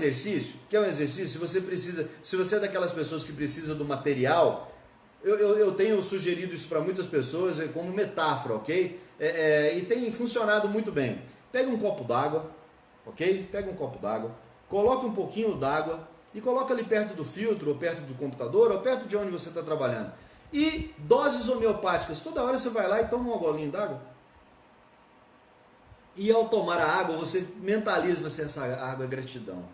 exercício? Quer um exercício? Se você é daquelas pessoas que precisa do material, eu tenho sugerido isso para muitas pessoas como metáfora, ok? E tem funcionado muito bem. Pega um copo d'água, ok? Pega um copo d'água, coloca um pouquinho d'água e coloca ali perto do filtro, ou perto do computador, ou perto de onde você está trabalhando. E doses homeopáticas, toda hora você vai lá e toma um golinho d'água. E ao tomar a água, você mentaliza, essa água é gratidão.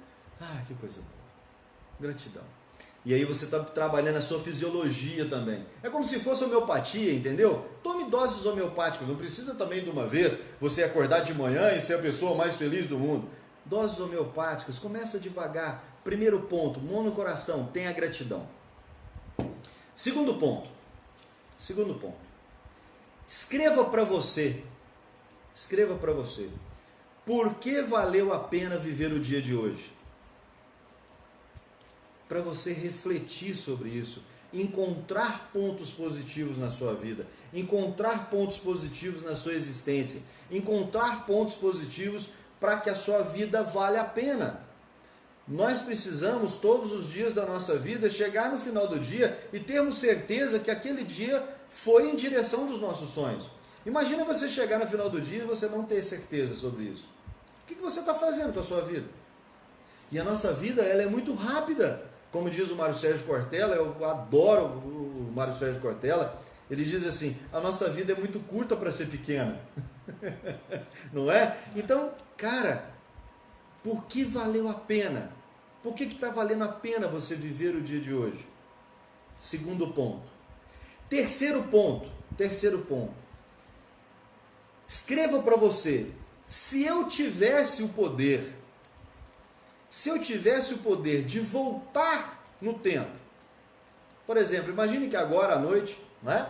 Ah, que coisa boa. Gratidão. E aí você está trabalhando a sua fisiologia também. É como se fosse homeopatia, entendeu? Tome doses homeopáticas, não precisa também de uma vez você acordar de manhã e ser a pessoa mais feliz do mundo. Doses homeopáticas, começa devagar. Primeiro ponto, mão no coração, tenha gratidão. Segundo ponto. Escreva para você. Por que valeu a pena viver o dia de hoje? Para você refletir sobre isso, encontrar pontos positivos na sua vida, encontrar pontos positivos na sua existência, encontrar pontos positivos para que a sua vida valha a pena. Nós precisamos todos os dias da nossa vida chegar no final do dia e termos certeza que aquele dia foi em direção dos nossos sonhos. Imagina você chegar no final do dia e você não ter certeza sobre isso. O que você está fazendo com a sua vida? E a nossa vida ela é muito rápida. Como diz o Mário Sérgio Cortella, eu adoro o Mário Sérgio Cortella, ele diz assim, a nossa vida é muito curta para ser pequena. Não é? Então, cara, por que valeu a pena? Por que está valendo a pena você viver o dia de hoje? Segundo ponto. Terceiro ponto. Escreva para você, se eu tivesse o poder de voltar no tempo, por exemplo, imagine que agora à noite, né,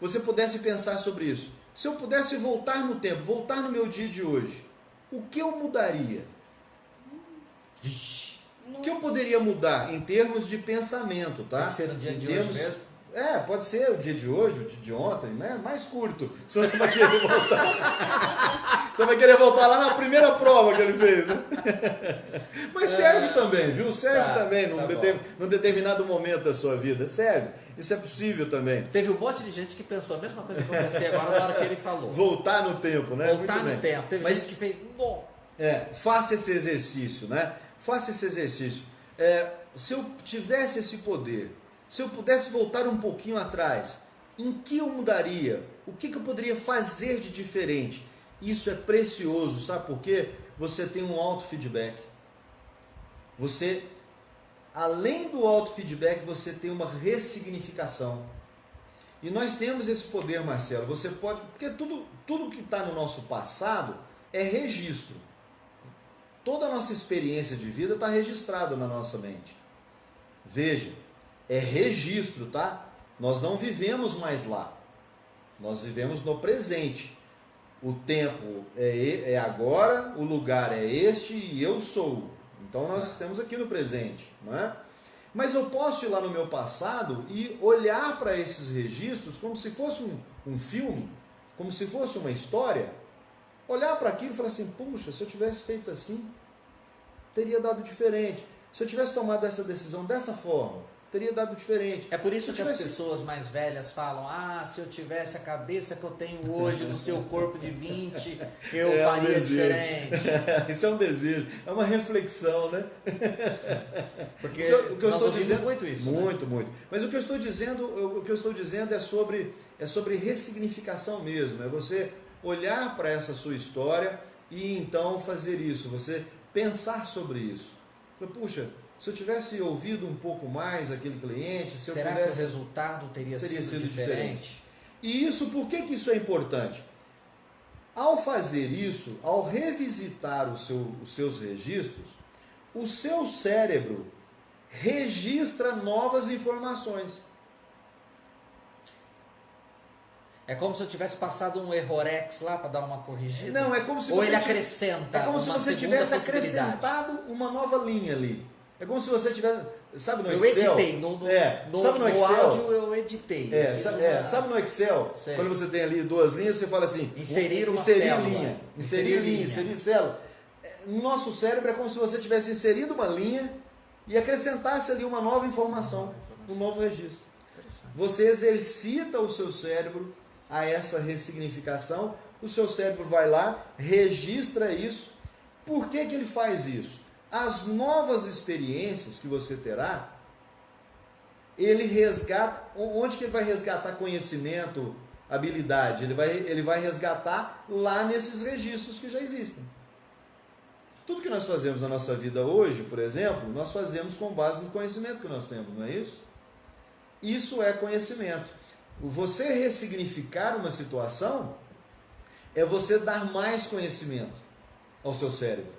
você pudesse pensar sobre isso. Se eu pudesse voltar no tempo, voltar no meu dia de hoje, o que eu mudaria? O que eu poderia mudar em termos de pensamento, tá? Tem que ser no dia de hoje mesmo? Pode ser o dia de hoje, o dia de ontem, né? Mais curto. Se você vai querer voltar. Você vai querer voltar lá na primeira prova que ele fez, né? Mas serve também, viu? Serve também num determinado momento da sua vida. Serve. Isso é possível também. Teve um monte de gente que pensou a mesma coisa que eu pensei agora na hora que ele falou. Voltar no tempo, né? Voltar no tempo. Teve gente que fez... Faça esse exercício, né? Faça esse exercício. Se eu tivesse esse poder, se eu pudesse voltar um pouquinho atrás, em que eu mudaria? O que eu poderia fazer de diferente? Isso é precioso, sabe por quê? Você tem um auto-feedback. Você, além do auto-feedback, você tem uma ressignificação. E nós temos esse poder, Marcelo. Você pode... Porque tudo que está no nosso passado é registro. Toda a nossa experiência de vida está registrada na nossa mente. Veja, é registro, tá? Nós não vivemos mais lá. Nós vivemos no presente. O tempo é agora, o lugar é este e eu sou. Então nós estamos aqui no presente, não é? Mas eu posso ir lá no meu passado e olhar para esses registros como se fosse um filme, como se fosse uma história. Olhar para aquilo e falar assim, puxa, se eu tivesse feito assim, teria dado diferente. Se eu tivesse tomado essa decisão dessa forma, teria dado diferente. É por isso que as pessoas mais velhas falam, se eu tivesse a cabeça que eu tenho hoje no seu corpo de 20, eu faria diferente. Isso é um desejo, é uma reflexão, né? Porque o que eu nós estou dizendo muito isso. Muito. Mas o que eu estou dizendo é sobre ressignificação mesmo. É você olhar para essa sua história e então fazer isso, você pensar sobre isso. Puxa, se eu tivesse ouvido um pouco mais aquele cliente, se será eu pudesse, que o resultado teria sido diferente? E isso, por que isso é importante? Ao fazer isso, ao revisitar os seus registros, o seu cérebro registra novas informações. É como se eu tivesse passado um errorex lá para dar uma corrigida? Não, é como se Ou você ele acrescenta. É como se você tivesse acrescentado uma nova linha ali. É como se você tivesse... Sabe no Excel? Eu editei. Sabe no Excel? áudio eu editei. Sabe no Excel? Sei. Quando você tem ali duas linhas, você fala assim... Inserir uma inserir célula. linha. Inserir célula. no nosso cérebro é como se você tivesse inserido uma linha e acrescentasse ali uma nova informação, um novo registro. Você exercita o seu cérebro a essa ressignificação, o seu cérebro vai lá, registra isso. Por que que ele faz isso? As novas experiências que você terá, ele resgata, onde que ele vai resgatar conhecimento, habilidade? Ele vai resgatar lá nesses registros que já existem. Tudo que nós fazemos na nossa vida hoje, por exemplo, nós fazemos com base no conhecimento que nós temos, não é isso? Isso é conhecimento. Você ressignificar uma situação é você dar mais conhecimento ao seu cérebro.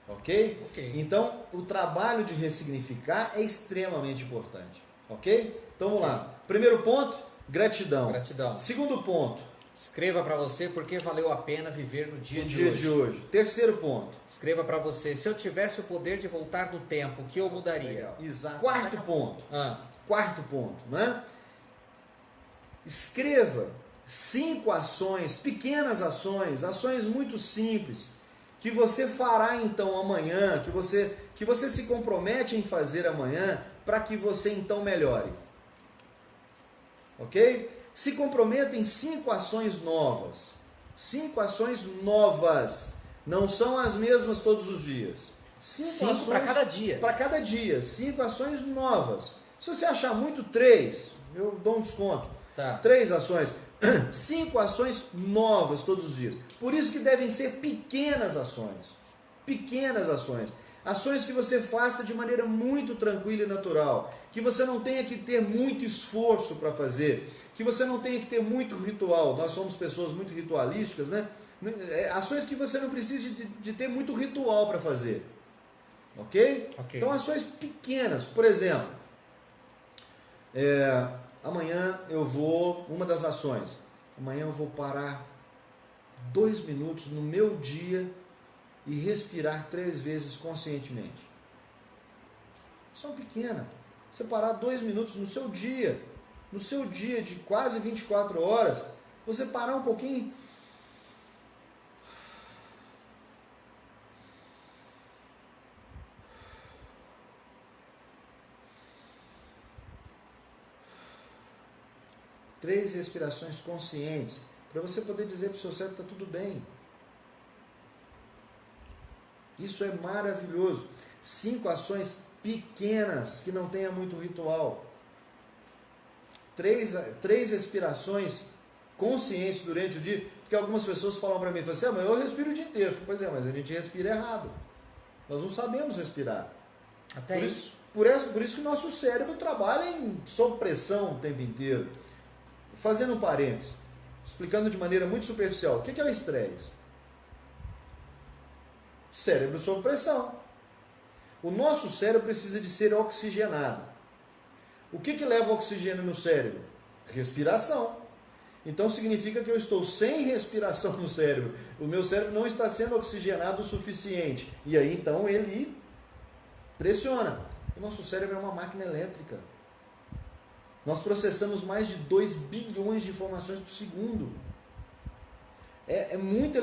Ok? Então, o trabalho de ressignificar é extremamente importante. Ok? Então, vamos lá. Primeiro ponto, gratidão. Segundo ponto, escreva para você porque valeu a pena viver no dia de hoje. Terceiro ponto, escreva para você, se eu tivesse o poder de voltar no tempo, o que eu mudaria? Exato. Quarto ponto, né? Escreva 5 ações, pequenas ações, ações muito simples, que você fará então amanhã, que você se compromete em fazer amanhã, para que você então melhore. Ok? Se comprometa em 5 ações novas. 5 ações novas. Não são as mesmas todos os dias. 5 ações para cada dia. Para cada dia. 5 ações novas. Se você achar muito, 3, eu dou um desconto. Tá. 3 ações. 5 ações novas todos os dias. Por isso que devem ser pequenas ações. Pequenas ações. Ações que você faça de maneira muito tranquila e natural. Que você não tenha que ter muito esforço para fazer. Que você não tenha que ter muito ritual. Nós somos pessoas muito ritualísticas, né? Ações que você não precisa de ter muito ritual para fazer. Ok? Então, ações pequenas. Por exemplo, amanhã eu vou... Uma das ações. Amanhã eu vou parar 2 minutos no meu dia e respirar 3 vezes conscientemente. Ação pequena. Você parar 2 minutos no seu dia de quase 24 horas, você parar um pouquinho. Três respirações conscientes, para você poder dizer para o seu cérebro que está tudo bem. Isso é maravilhoso. 5 ações pequenas, que não tenha muito ritual. 3 respirações conscientes durante o dia, porque algumas pessoas falam para mim, mas eu respiro o dia inteiro. Pois é, mas a gente respira errado. Nós não sabemos respirar. Até isso. Por isso que o nosso cérebro trabalha sob pressão o tempo inteiro. Fazendo um parênteses, explicando de maneira muito superficial, o que é o estresse? Cérebro sob pressão. O nosso cérebro precisa de ser oxigenado. O que leva oxigênio no cérebro? Respiração. Então significa que eu estou sem respiração no cérebro. O meu cérebro não está sendo oxigenado o suficiente. E aí então ele pressiona. O nosso cérebro é uma máquina elétrica. Nós processamos mais de 2 bilhões de informações por segundo. É muita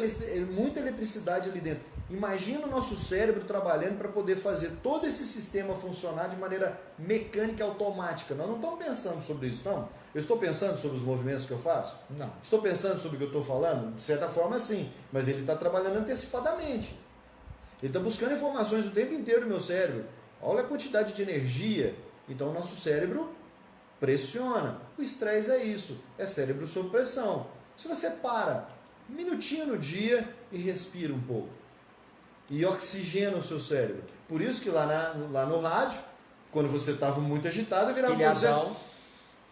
eletricidade ali dentro. Imagina o nosso cérebro trabalhando para poder fazer todo esse sistema funcionar de maneira mecânica e automática. Nós não estamos pensando sobre isso, não. Eu estou pensando sobre os movimentos que eu faço? Não. Estou pensando sobre o que eu estou falando? De certa forma, sim. Mas ele está trabalhando antecipadamente. Ele está buscando informações o tempo inteiro no meu cérebro. Olha a quantidade de energia. Então, o nosso cérebro pressiona. O estresse é isso. É cérebro sob pressão. Se você para um minutinho no dia e respira um pouco. E oxigena o seu cérebro. Por isso que lá no rádio, quando você estava muito agitado, eu virava para você: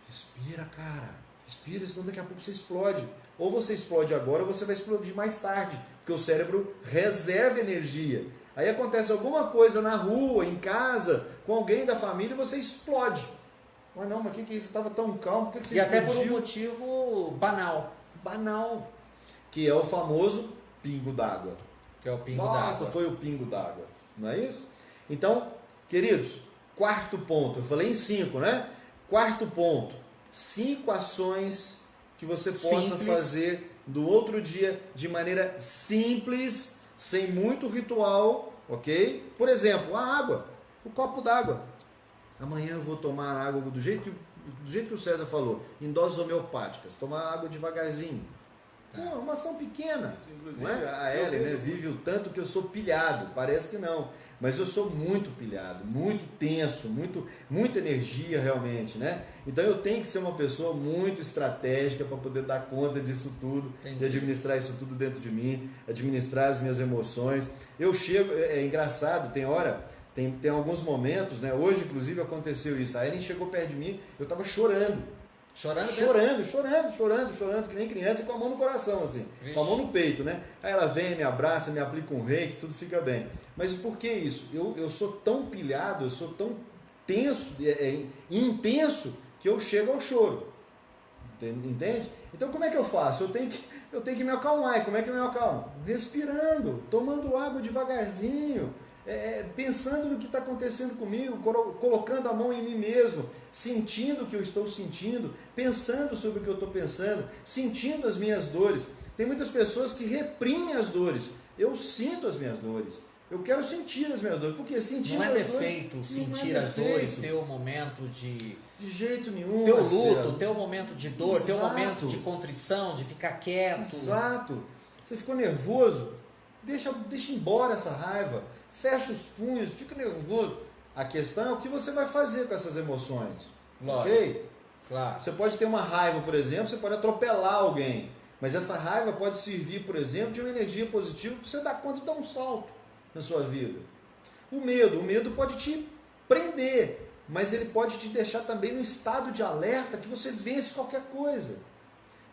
respira, cara. Respira, senão daqui a pouco você explode. Ou você explode agora, ou você vai explodir mais tarde. Porque o cérebro reserva energia. Aí acontece alguma coisa na rua, em casa, com alguém da família, e você explode. Mas não, mas o que é isso? Você estava tão calmo, por que você explodiu? E até por um motivo banal. Banal. Que é o famoso pingo d'água. Que é o pingo d'água. Nossa, foi o pingo d'água. Não é isso? Então, queridos, 4º ponto. Eu falei em 5, né? 4º ponto. 5 ações que você possa fazer do outro dia de maneira simples, sem muito ritual, ok? Por exemplo, a água, o copo d'água. Amanhã eu vou tomar água do jeito que o César falou, em doses homeopáticas, tomar água devagarzinho. Pô, uma ação pequena. Isso, inclusive, não é? A Ellen, né, vive o tanto que eu sou pilhado, parece que não, mas eu sou muito pilhado, muito tenso, muita energia realmente, né? Então eu tenho que ser uma pessoa muito estratégica para poder dar conta disso tudo, e administrar isso tudo dentro de mim, administrar as minhas emoções. Eu chego, é engraçado, tem alguns momentos, né? Hoje inclusive aconteceu isso, a Ellen chegou perto de mim, eu estava chorando, que nem criança, e com a mão no coração, assim, Vixe. com a mão no peito, né? Aí ela vem, me abraça, me aplica um reiki, tudo fica bem. Mas por que isso? Eu sou tão pilhado, eu sou tão tenso, intenso, que eu chego ao choro. Entende? Então como é que eu faço? Eu tenho que me acalmar. E como é que eu me acalmo? Respirando, tomando água devagarzinho, pensando no que está acontecendo comigo, colocando a mão em mim mesmo, sentindo o que eu estou sentindo, pensando sobre o que eu estou pensando, sentindo as minhas dores. Tem muitas pessoas que reprimem as dores. Eu sinto as minhas dores. Eu quero sentir as minhas dores. Porque sentir não é as defeito dores, sentir as dores, ter o momento de jeito nenhum. Teu luto, teu momento de dor, Exato. Teu momento de contrição, de ficar quieto. Exato. Você ficou nervoso, deixa embora essa raiva. Fecha os punhos, fica nervoso. A questão é o que você vai fazer com essas emoções. Lógico. Ok? Claro. Você pode ter uma raiva, por exemplo, você pode atropelar alguém. Mas essa raiva pode servir, por exemplo, de uma energia positiva para você dar conta de dar um salto na sua vida. O medo pode te prender, mas ele pode te deixar também num estado de alerta que você vence qualquer coisa.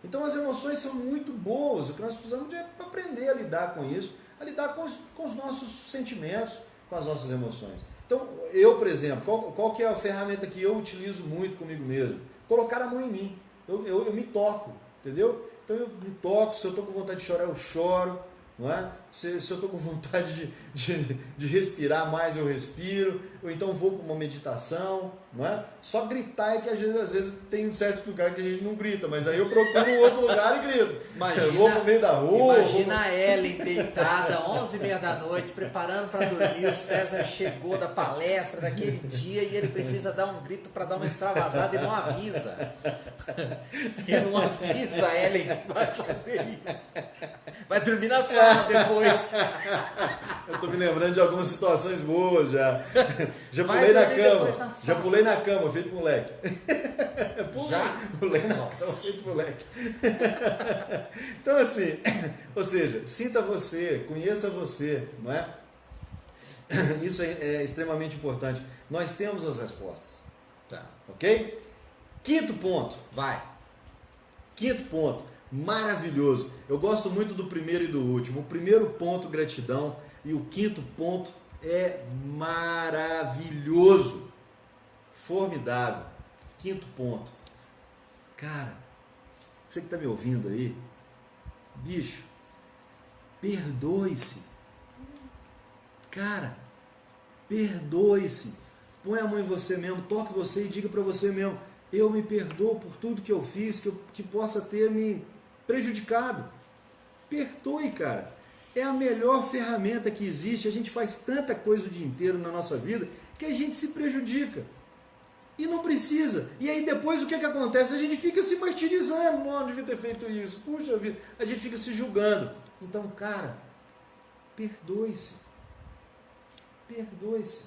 Então as emoções são muito boas, o que nós precisamos é aprender a lidar com isso, a lidar com os nossos sentimentos, com as nossas emoções. Então eu, por exemplo, qual que é a ferramenta que eu utilizo muito comigo mesmo? Colocar a mão em mim. Eu me toco, entendeu? Então eu me toco, se eu estou com vontade de chorar, eu choro. Não é? Se eu estou com vontade de respirar mais, eu respiro, ou então vou para uma meditação, não é? Só gritar é que às vezes tem certos lugares que a gente não grita, mas aí eu procuro um outro lugar e grito. Eu vou para o meio da rua. Imagina a Ellen deitada, 11h30 da noite, preparando para dormir, o César chegou da palestra daquele dia e ele precisa dar um grito para dar uma extravasada e não avisa. E não avisa a Ellen que vai fazer isso. Vai dormir na sala depois. Eu estou me lembrando de algumas situações boas já. Já pulei na cama. Já pulei na cama, feito moleque. Pulei na cama, feito moleque. Então assim, ou seja, sinta você, conheça você, não é? Isso é extremamente importante. Nós temos as respostas. Tá. Ok? Quinto ponto. Vai. Quinto ponto. Maravilhoso. Eu gosto muito do primeiro e do último. O primeiro ponto, gratidão. E o quinto ponto é maravilhoso. Formidável. Quinto ponto. Cara, você que está me ouvindo aí, bicho, perdoe-se. Cara, perdoe-se. Põe a mão em você mesmo, toque você e diga para você mesmo: eu me perdoo por tudo que eu fiz, que possa ter me prejudicado. Perdoe, cara. É a melhor ferramenta que existe. A gente faz tanta coisa o dia inteiro na nossa vida que a gente se prejudica. E não precisa. E aí depois o que acontece? A gente fica se martirizando. Não devia ter feito isso. Puxa vida. A gente fica se julgando. Então, cara, perdoe-se. Perdoe-se.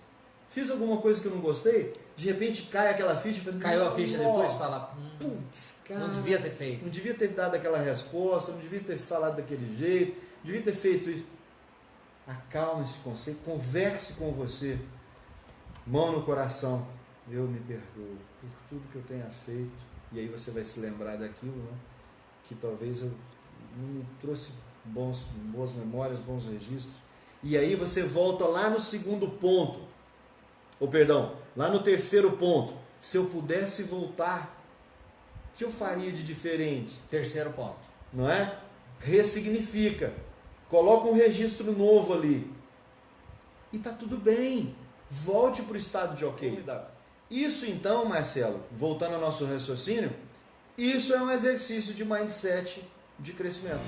Fiz alguma coisa que eu não gostei? De repente cai aquela ficha. Caiu a ficha depois e fala: putz, cara, não devia ter feito. Não devia ter dado aquela resposta, não devia ter falado daquele jeito, não devia ter feito isso. Acalme esse conceito, converse com você. Mão no coração. Eu me perdoo por tudo que eu tenha feito. E aí você vai se lembrar daquilo, né? Que talvez eu não me trouxe boas memórias, bons registros. E aí você volta lá no segundo ponto. Lá no terceiro ponto. Se eu pudesse voltar, o que eu faria de diferente? Terceiro ponto. Não é? Ressignifica. Coloca um registro novo ali. E tá tudo bem. Volte para o estado de ok. Isso então, Marcelo, voltando ao nosso raciocínio, isso é um exercício de mindset de crescimento.